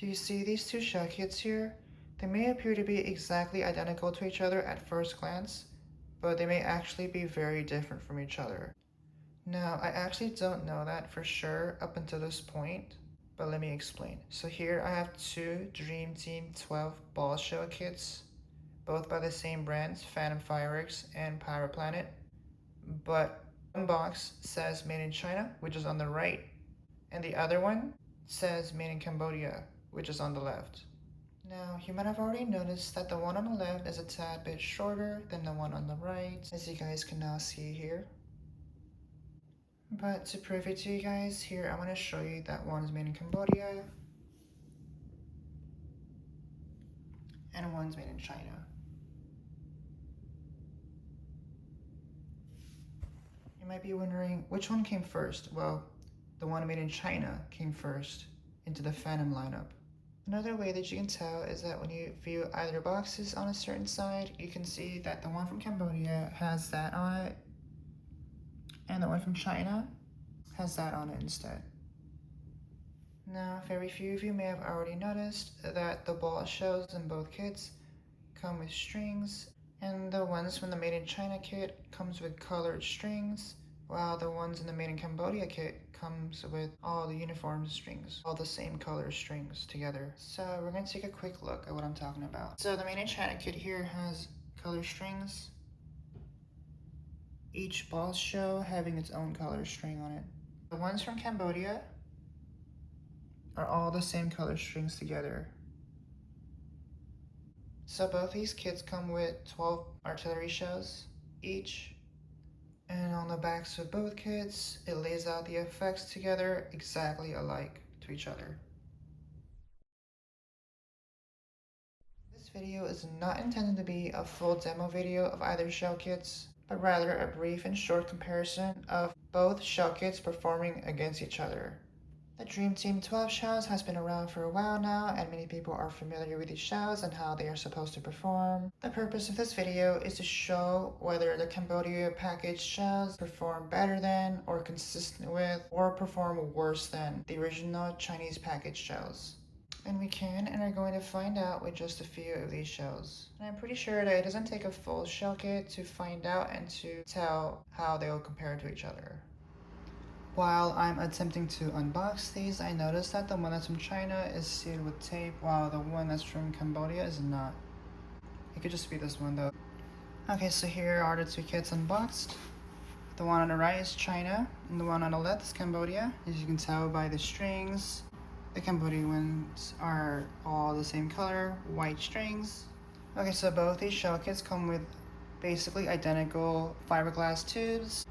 Do you see these two shell kits here? They may appear to be exactly identical to each other at first glance, but they may actually be very different from each other. Now, I actually don't know that for sure up until this point, but let me explain. So here I have two Dream Team 12 ball shell kits, both by the same brands, Phantom Fireworks and Pyro Planet, but one box says made in China, which is on the right, and the other one says made in Cambodia, which is on the left. Now, you might have already noticed that the one on the left is a tad bit shorter than the one on the right, as you guys can now see here. But to prove it to you guys, here I'm going to show you that one is made in Cambodia and one's made in China. You might be wondering which one came first. Well, the one made in China came first into the Phantom lineup. Another way that you can tell is that when you view either boxes on a certain side, you can see that the one from Cambodia has that on it, and the one from China has that on it instead. Now, very few of you may have already noticed that the ball shells in both kits come with strings, and the ones from the Made in China kit comes with colored strings, while the ones in the Made in Cambodia kit comes with all the uniform strings, all the same color strings together. So we're going to take a quick look at what I'm talking about. So the Made in China kit here has color strings, each ball shell having its own color string on it. The ones from Cambodia are all the same color strings together. So both these kits come with 12 artillery shells each. And on the backs of both kits, it lays out the effects together exactly alike to each other. This video is not intended to be a full demo video of either shell kits, but rather a brief and short comparison of both shell kits performing against each other. The Dream Team 12 shells has been around for a while now, and many people are familiar with these shells and how they are supposed to perform. The purpose of this video is to show whether the Cambodia packaged shells perform better than, or consistent with, or perform worse than the original Chinese packaged shells. And we can and are going to find out with just a few of these shells. And I'm pretty sure that it doesn't take a full shell kit to find out and to tell how they will compare to each other. While I'm attempting to unbox these, I noticed that the one that's from China is sealed with tape, while the one that's from Cambodia is not. It could just be this one though. Okay, so here are the two kits unboxed. The one on the right is China, and the one on the left is Cambodia. As you can tell by the strings, the Cambodian ones are all the same color, white strings. Okay, so both these shell kits come with basically identical fiberglass tubes.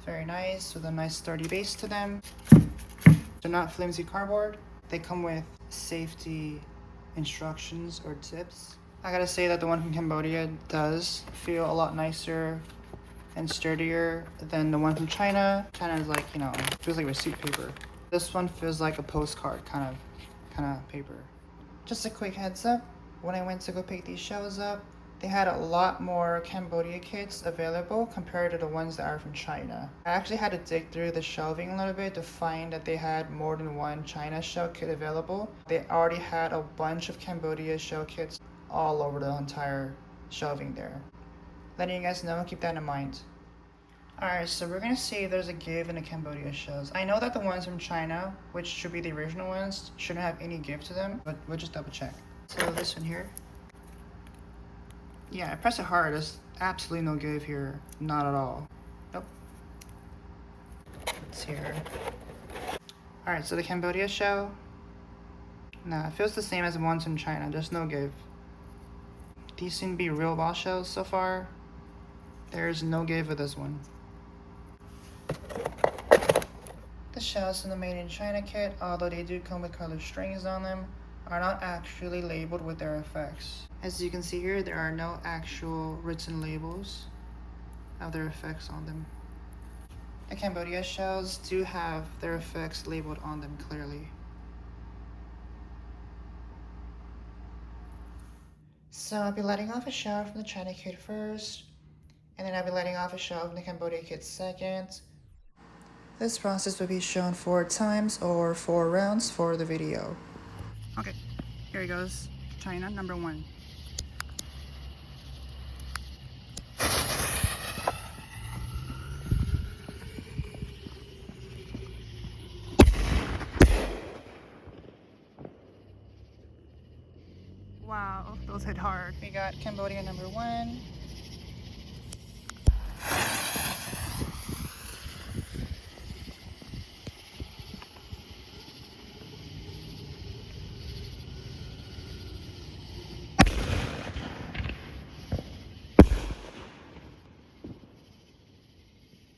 Very nice, with a nice sturdy base to them. They're not flimsy cardboard. They come with safety instructions or tips. I gotta say that the one from Cambodia does feel a lot nicer and sturdier than the one from China. China is like, you know, it feels like receipt paper. This one feels like a postcard kind of paper. Just a quick heads up, when I went to go pick these shells up, they had a lot more Cambodia kits available compared to the ones that are from China. I actually had to dig through the shelving a little bit to find that they had more than one China shell kit available. They already had a bunch of Cambodia shell kits all over the entire shelving there. Letting you guys know, keep that in mind. Alright, so we're gonna see if there's a give in the Cambodia shells. I know that the ones from China, which should be the original ones, shouldn't have any give to them, but we'll just double check. So this one here. Yeah, I press it hard. There's absolutely no give here. Not at all. Nope. Let's see here. Alright, so the Cambodia shell. Nah, it feels the same as the ones from China. There's no give. These seem to be real ball shells so far. There's no give with this one. The shells in the Made in China kit, although they do come with colored strings on them, are not actually labeled with their effects. As you can see here, there are no actual written labels of their effects on them. The Cambodia shells do have their effects labeled on them clearly. So I'll be letting off a shell from the China kit first, and then I'll be letting off a shell from the Cambodia kit second. This process will be shown 4 times or 4 rounds for the video. Okay. Here he goes, China number 1. Wow, those hit hard. We got Cambodia number 1.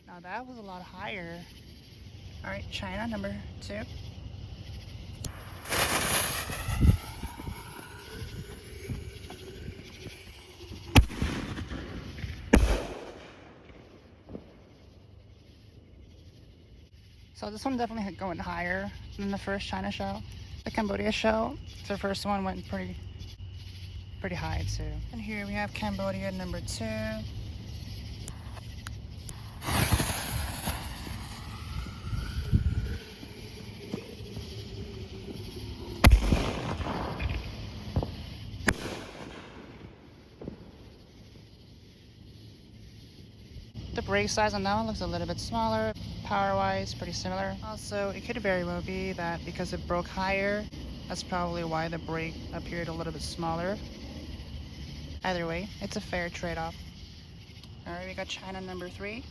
Now that was a lot higher. All right, China number 2. So this one definitely going higher than the first China show. The Cambodia show, the first one went pretty high too. And here we have Cambodia number 2. The brake size on that one looks a little bit smaller. Power-wise, pretty similar. Also, it could very well be that because it broke higher, that's probably why the brake appeared a little bit smaller. Either way, it's a fair trade-off. Alright, we got China number 3.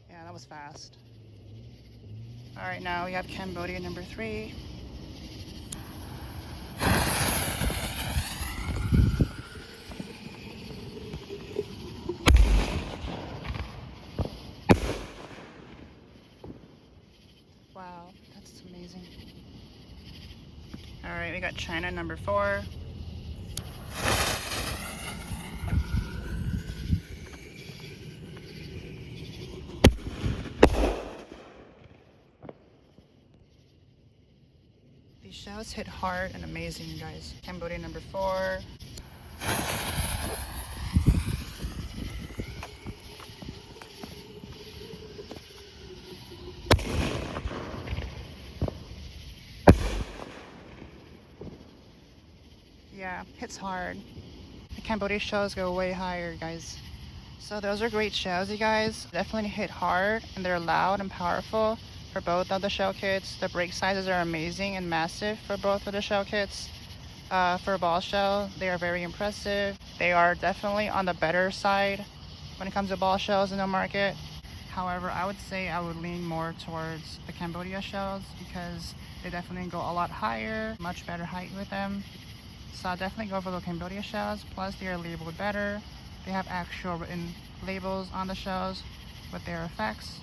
Yeah, that was fast. Alright, now we have Cambodia number 3. Wow, that's amazing. Alright, we got China number 4. These shells hit hard and amazing, you guys. Cambodia number 4. Yeah, hits hard. The Cambodia shells go way higher, guys. So those are great shells, you guys. Definitely hit hard, and they're loud and powerful for both of the shell kits. The break sizes are amazing and massive for both of the shell kits. For a ball shell, they are very impressive. They are definitely on the better side when it comes to ball shells in the market. However, I would say I would lean more towards the Cambodia shells because they definitely go a lot higher, much better height with them. So I'll definitely go for the Cambodia shells. Plus they are labeled better. They have actual written labels on the shells with their effects,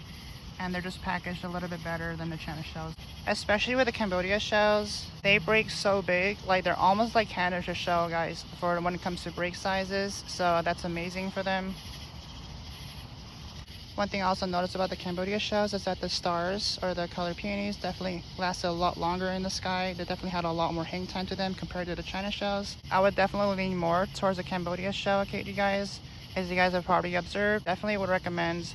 and they're just packaged a little bit better than the China shells. Especially with the Cambodia shells, they break so big, like they're almost like Canada shell, guys, for when it comes to break sizes. So that's amazing for them. One thing I also noticed about the Cambodia shells is that the stars, or the color peonies, definitely lasted a lot longer in the sky. They definitely had a lot more hang time to them compared to the China shells. I would definitely lean more towards the Cambodia shell, okay, you guys. As you guys have probably observed, definitely would recommend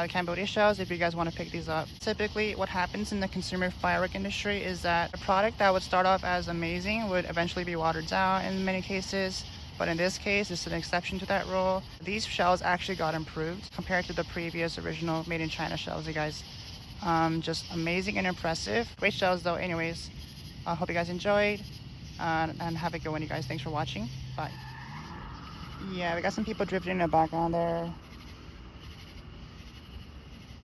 Cambodia shells if you guys want to pick these up. Typically, what happens in the consumer firework industry is that a product that would start off as amazing would eventually be watered down in many cases. But in this case, it's an exception to that rule. These shells actually got improved compared to the previous original made in China shells, you guys. Just amazing and impressive. Great shells though. Anyways, I hope you guys enjoyed, and have a good one, you guys. Thanks for watching. Bye. Yeah, we got some people drifting in the background there.